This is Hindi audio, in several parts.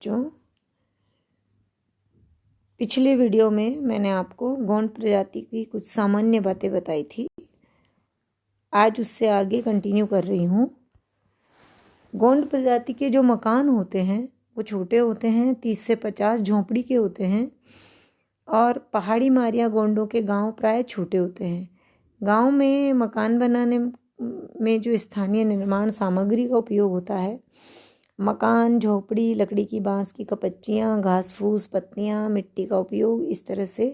बच्चों, पिछले वीडियो में मैंने आपको गोंड प्रजाति की कुछ सामान्य बातें बताई थी। आज उससे आगे कंटिन्यू कर रही हूँ। गोंड प्रजाति के जो मकान होते हैं वो छोटे होते हैं, 30 से 50 झोंपड़ी के होते हैं। और पहाड़ी मारिया गोंडों के गांव प्राय छोटे होते हैं। गांव में मकान बनाने में जो स्थानीय निर्माण सामग्री का उपयोग होता है, मकान, झोपड़ी, लकड़ी की, बांस की कपच्चियाँ, घास फूस, पत्तियाँ, मिट्टी का उपयोग, इस तरह से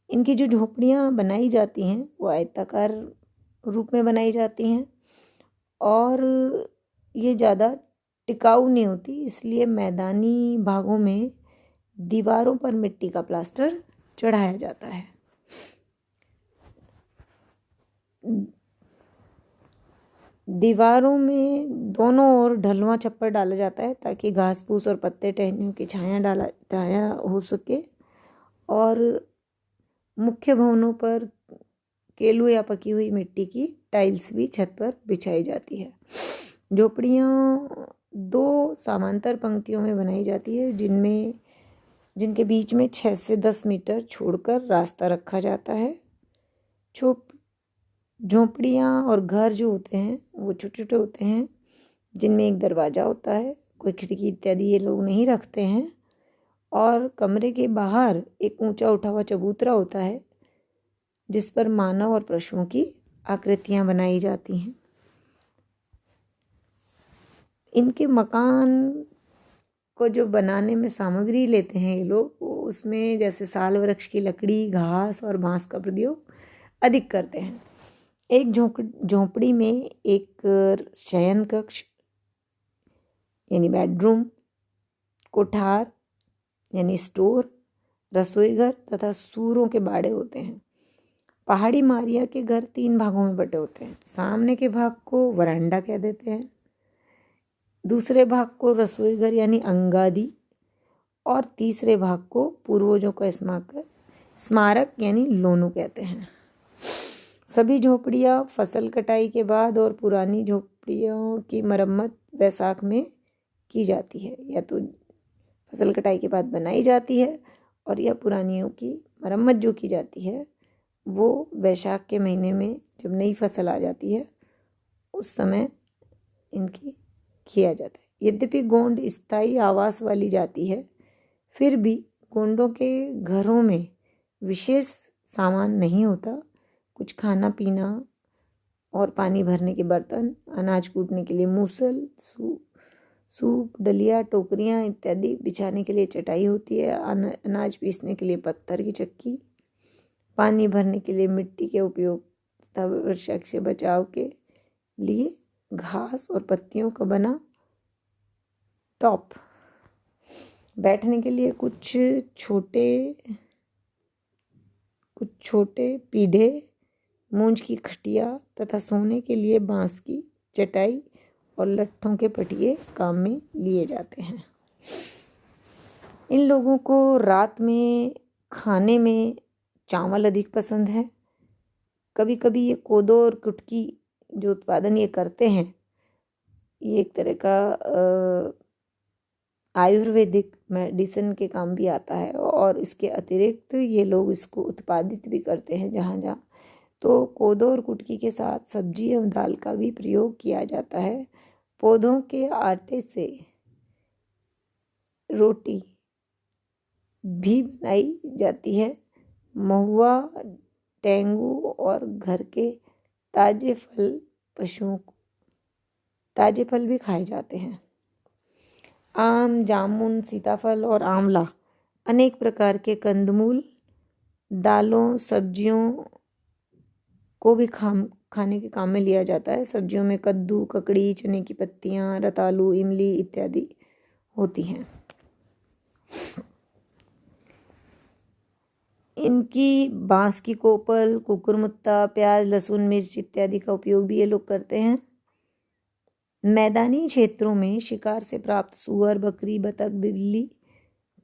इनकी जो झोपड़ियाँ बनाई जाती हैं वो आयताकार रूप में बनाई जाती हैं और ये ज़्यादा टिकाऊ नहीं होती, इसलिए मैदानी भागों में दीवारों पर मिट्टी का प्लास्टर चढ़ाया जाता है। दीवारों में दोनों ओर ढलुआ छप्पर डाला जाता है ताकि घास फूस और पत्ते टहनियों की छाया हो सके। और मुख्य भवनों पर केलू या पकी हुई मिट्टी की टाइल्स भी छत पर बिछाई जाती है। झोपड़ियाँ 2 समांतर पंक्तियों में बनाई जाती है जिनके बीच में 6 से 10 मीटर छोड़कर रास्ता रखा जाता है। झोंपड़ियाँ और घर जो होते हैं वो छोटे छोटे होते हैं, जिनमें एक दरवाज़ा होता है, कोई खिड़की इत्यादि ये लोग नहीं रखते हैं। और कमरे के बाहर एक ऊंचा उठा हुआ चबूतरा होता है जिस पर मानव और पशुओं की आकृतियाँ बनाई जाती हैं। इनके मकान को जो बनाने में सामग्री लेते हैं ये लोग, उसमें जैसे साल वृक्ष की लकड़ी, घास और बांस का प्रयोग अधिक करते हैं। एक झोंपड़ी में एक शयन कक्ष यानी बेडरूम, कोठार यानी स्टोर, रसोईघर तथा सूरों के बाड़े होते हैं। पहाड़ी मारिया के घर 3 भागों में बटे होते हैं। सामने के भाग को वरांडा कह देते हैं, दूसरे भाग को रसोईघर यानी अंगादी, और तीसरे भाग को पूर्वजों का स्मारक यानी लोनू कहते हैं। सभी झोपड़ियाँ फसल कटाई के बाद और पुरानी झोपड़ियों की मरम्मत वैशाख में की जाती है। या तो फसल कटाई के बाद बनाई जाती है और या पुरानियों की मरम्मत जो की जाती है वो वैशाख के महीने में जब नई फसल आ जाती है उस समय इनकी किया जाता है। यद्यपि गोंड स्थायी आवास वाली जाति है, फिर भी गोंडों के घरों में विशेष सामान नहीं होता। कुछ खाना पीना और पानी भरने के बर्तन, अनाज कूटने के लिए मूसल, सूप, डलिया, टोकरियाँ इत्यादि, बिछाने के लिए चटाई होती है, अनाज पीसने के लिए पत्थर की चक्की, पानी भरने के लिए मिट्टी के उपयोग तथा वर्षा से बचाव के लिए घास और पत्तियों का बना टॉप, बैठने के लिए कुछ छोटे पीढ़े, मूंज की खटिया तथा सोने के लिए बांस की चटाई और लट्ठों के पटिए काम में लिए जाते हैं। इन लोगों को रात में खाने में चावल अधिक पसंद है। कभी कभी ये कोदो और कुटकी जो उत्पादन ये करते हैं, ये एक तरह का आयुर्वेदिक मेडिसिन के काम भी आता है और इसके अतिरिक्त ये लोग इसको उत्पादित भी करते हैं जहाँ जहाँ। तो कोदो और कुटकी के साथ सब्जी एवं दाल का भी प्रयोग किया जाता है। पौधों के आटे से रोटी भी बनाई जाती है। महुआ, टेंगू और घर के ताजे फल भी खाए जाते हैं। आम, जामुन, सीताफल और आंवला, अनेक प्रकार के कंदमूल, दालों, सब्जियों को भी खाने के काम में लिया जाता है। सब्जियों में कद्दू, ककड़ी, चने की पत्तियाँ, रतालू, इमली इत्यादि होती हैं। इनकी बांस की कोपल, कुकुरमुत्ता, प्याज, लहसुन, मिर्च इत्यादि का उपयोग भी ये लोग करते हैं। मैदानी क्षेत्रों में शिकार से प्राप्त सूअर, बकरी, बतख, बिल्ली,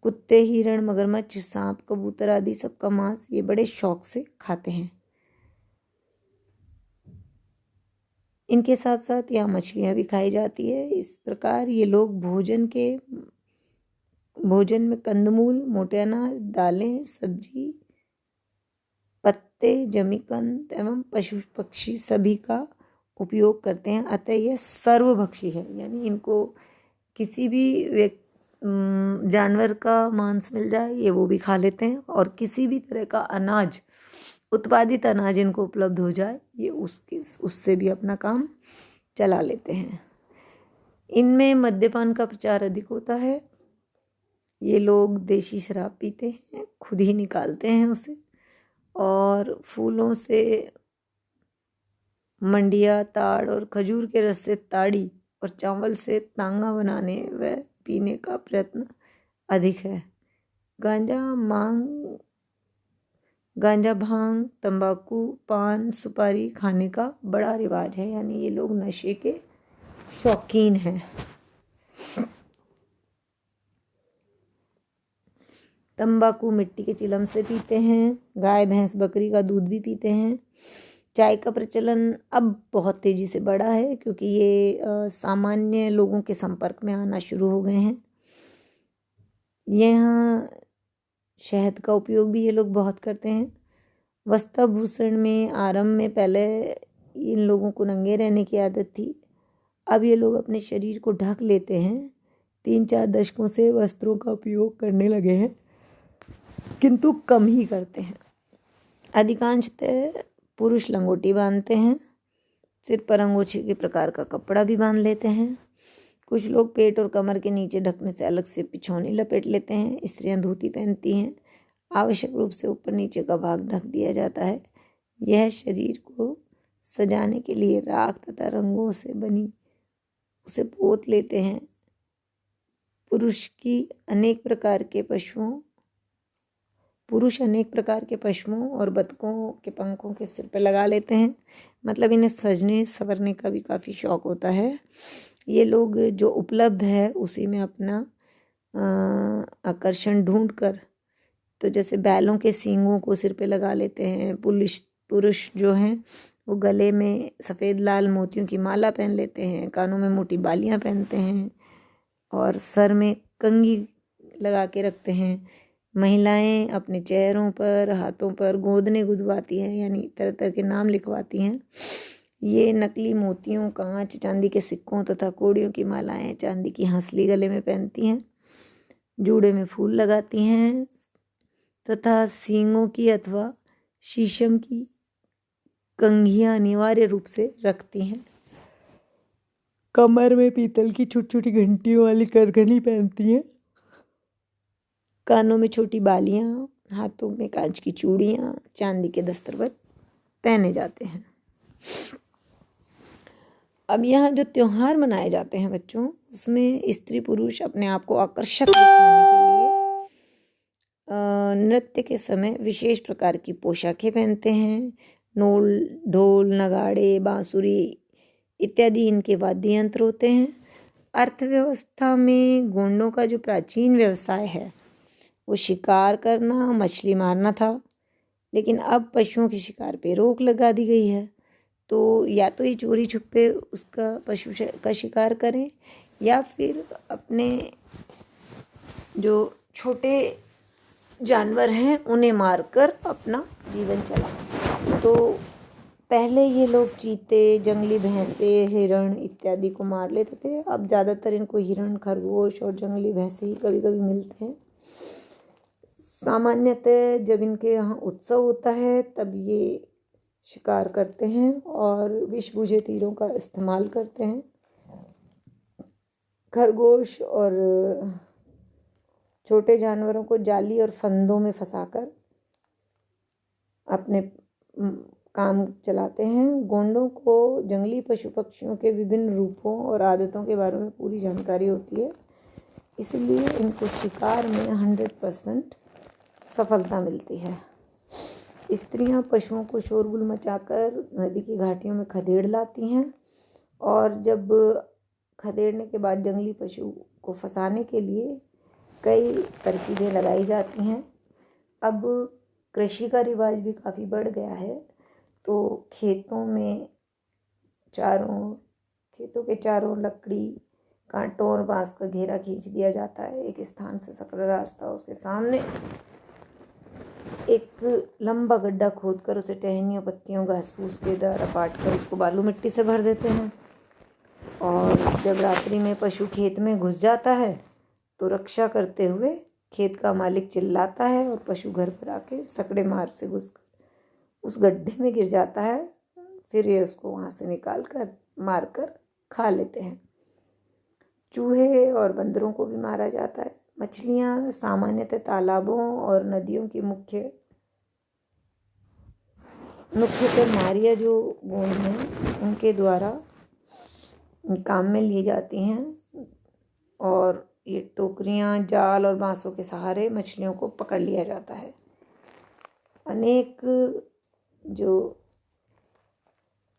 कुत्ते, हिरण, मगरमच्छ, सांप, कबूतर आदि सबका मांस ये बड़े शौक से खाते हैं। इनके साथ साथ यहाँ मछलियाँ भी खाई जाती है। इस प्रकार ये लोग भोजन के भोजन में कंदमूल, मोटे अनाज, दालें, सब्जी, पत्ते, जमीकंद एवं पशु पक्षी सभी का उपयोग करते हैं। अतः यह सर्वभक्षी है, यानी इनको किसी भी जानवर का मांस मिल जाए ये वो भी खा लेते हैं, और किसी भी तरह का अनाज, उत्पादित अनाज इनको उपलब्ध हो जाए ये उससे भी अपना काम चला लेते हैं। इनमें मद्यपान का प्रचार अधिक होता है। ये लोग देशी शराब पीते हैं, खुद ही निकालते हैं उसे, और फूलों से मंडिया, ताड़ और खजूर के रस से ताड़ी और चावल से तांगा बनाने व पीने का प्रयत्न अधिक है। गांजा, भांग, तंबाकू, पान, सुपारी खाने का बड़ा रिवाज है, यानी ये लोग नशे के शौकीन हैं। तंबाकू मिट्टी के चिलम से पीते हैं। गाय, भैंस, बकरी का दूध भी पीते हैं। चाय का प्रचलन अब बहुत तेज़ी से बढ़ा है, क्योंकि ये सामान्य लोगों के संपर्क में आना शुरू हो गए हैं। यहाँ शहद का उपयोग भी ये लोग बहुत करते हैं। वस्त्राभूषण में आरंभ में पहले इन लोगों को नंगे रहने की आदत थी, अब ये लोग अपने शरीर को ढक लेते हैं। 3-4 दशकों से वस्त्रों का उपयोग करने लगे हैं, किंतु कम ही करते हैं। अधिकांशतः पुरुष लंगोटी बांधते हैं, सिर पर अंगोछे के प्रकार का कपड़ा भी बांध लेते हैं। कुछ लोग पेट और कमर के नीचे ढकने से अलग से पिछौनी लपेट लेते हैं। स्त्रियां धोती पहनती हैं। आवश्यक रूप से ऊपर नीचे का भाग ढक दिया जाता है। यह शरीर को सजाने के लिए राख तथा रंगों से बनी उसे पोत लेते हैं। पुरुष अनेक प्रकार के पशुओं और बतखों के पंखों के सिर पर लगा लेते हैं। मतलब इन्हें सजने संवरने का भी काफ़ी शौक होता है। ये लोग जो उपलब्ध है उसी में अपना आकर्षण ढूंढ कर, तो जैसे बैलों के सींगों को सिर पे लगा लेते हैं। पुरुष जो हैं वो गले में सफ़ेद लाल मोतियों की माला पहन लेते हैं, कानों में मोटी बालियां पहनते हैं और सर में कंघी लगा के रखते हैं। महिलाएं अपने चेहरों पर, हाथों पर गोदने गुदवाती हैं, यानी तरह तरह के नाम लिखवाती हैं। ये नकली मोतियों, कांच, चांदी के सिक्कों तथा कौड़ियों की मालाएं, चांदी की हंसली गले में पहनती हैं, जूड़े में फूल लगाती हैं तथा सींगों की अथवा शीशम की कंघियां अनिवार्य रूप से रखती हैं। कमर में पीतल की छोटी छोटी घंटियों वाली करघनी पहनती हैं। कानों में छोटी बालियां, हाथों में कांच की चूड़ियां, चांदी के दस्तरबंद पहने जाते हैं। अब यहाँ जो त्योहार मनाए जाते हैं बच्चों, उसमें स्त्री पुरुष अपने आप को आकर्षक दिखाने के लिए नृत्य के समय विशेष प्रकार की पोशाकें पहनते हैं। ढोल, नगाड़े, बांसुरी इत्यादि इनके वाद्य यंत्र होते हैं। अर्थव्यवस्था में गोंडों का जो प्राचीन व्यवसाय है वो शिकार करना, मछली मारना था, लेकिन अब पशुओं के शिकार पे रोक लगा दी गई है। तो या तो ये चोरी छुपे उसका पशु का शिकार करें, या फिर अपने जो छोटे जानवर हैं उन्हें मारकर अपना जीवन चलाएं। तो पहले ये लोग चीते, जंगली भैंसे, हिरण इत्यादि को मार लेते थे। अब ज़्यादातर इनको हिरण, खरगोश और जंगली भैंसे ही कभी कभी मिलते हैं। सामान्यतः जब इनके यहाँ उत्सव होता है तब ये शिकार करते हैं और विष बुझे तीरों का इस्तेमाल करते हैं। खरगोश और छोटे जानवरों को जाली और फंदों में फंसाकर अपने काम चलाते हैं। गोंडों को जंगली पशु पक्षियों के विभिन्न रूपों और आदतों के बारे में पूरी जानकारी होती है, इसलिए इनको शिकार में 100% सफलता मिलती है। स्त्रियां पशुओं को शोरगुल मचाकर नदी की घाटियों में खदेड़ लाती हैं, और जब खदेड़ने के बाद जंगली पशु को फंसाने के लिए कई तरकीबें लगाई जाती हैं। अब कृषि का रिवाज भी काफ़ी बढ़ गया है, तो खेतों के चारों लकड़ी, कांटों और बांस का घेरा खींच दिया जाता है। एक स्थान से सकरा रास्ता, उसके सामने एक लंबा गड्ढा खोदकर उसे टहनियों, पत्तियों, घास फूस के द्वारा काट कर उसको बालू मिट्टी से भर देते हैं। और जब रात्रि में पशु खेत में घुस जाता है तो रक्षा करते हुए खेत का मालिक चिल्लाता है और पशु घर पर आके सकड़े मार से घुसकर उस गड्ढे में गिर जाता है। फिर ये उसको वहाँ से निकाल कर मार कर खा लेते हैं। चूहे और बंदरों को भी मारा जाता है। मछलियाँ सामान्यतः तालाबों और नदियों की मुख्यतः नारियाँ जो गोंड हैं उनके द्वारा काम में ली जाती हैं। और ये टोकरियाँ, जाल और बांसों के सहारे मछलियों को पकड़ लिया जाता है। अनेक जो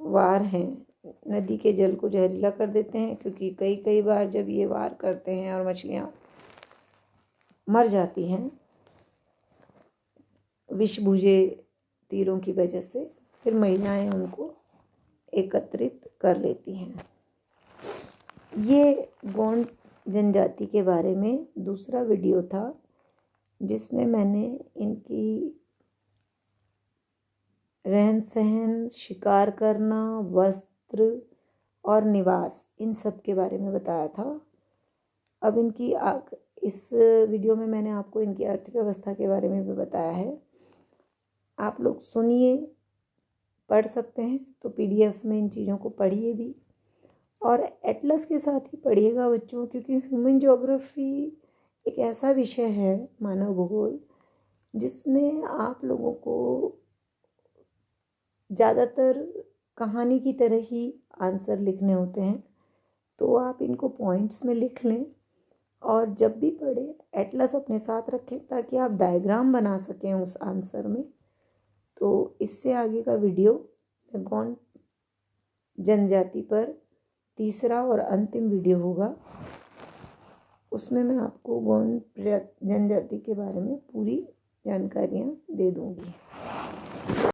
वार हैं नदी के जल को जहरीला कर देते हैं, क्योंकि कई बार जब ये वार करते हैं और मछलियाँ मर जाती हैं विषभुजे तीरों की वजह से, फिर महिलाएं उनको एकत्रित कर लेती हैं। ये गोंड जनजाति के बारे में दूसरा वीडियो था जिसमें मैंने इनकी रहन सहन, शिकार करना, वस्त्र और निवास, इन सब के बारे में बताया था। अब इस वीडियो में मैंने आपको इनकी अर्थव्यवस्था के बारे में भी बताया है। आप लोग सुनिए, पढ़ सकते हैं तो PDF में इन चीज़ों को पढ़िए भी, और एटलस के साथ ही पढ़िएगा बच्चों, क्योंकि ह्यूमन ज्योग्राफी एक ऐसा विषय है, मानव भूगोल, जिसमें आप लोगों को ज़्यादातर कहानी की तरह ही आंसर लिखने होते हैं। तो आप इनको पॉइंट्स में लिख लें और जब भी पढ़े एटलस अपने साथ रखें ताकि आप डायग्राम बना सकें उस आंसर में। तो इससे आगे का वीडियो गोंड जनजाति पर तीसरा और अंतिम वीडियो होगा। उसमें मैं आपको गोंड जनजाति के बारे में पूरी जानकारियाँ दे दूँगी।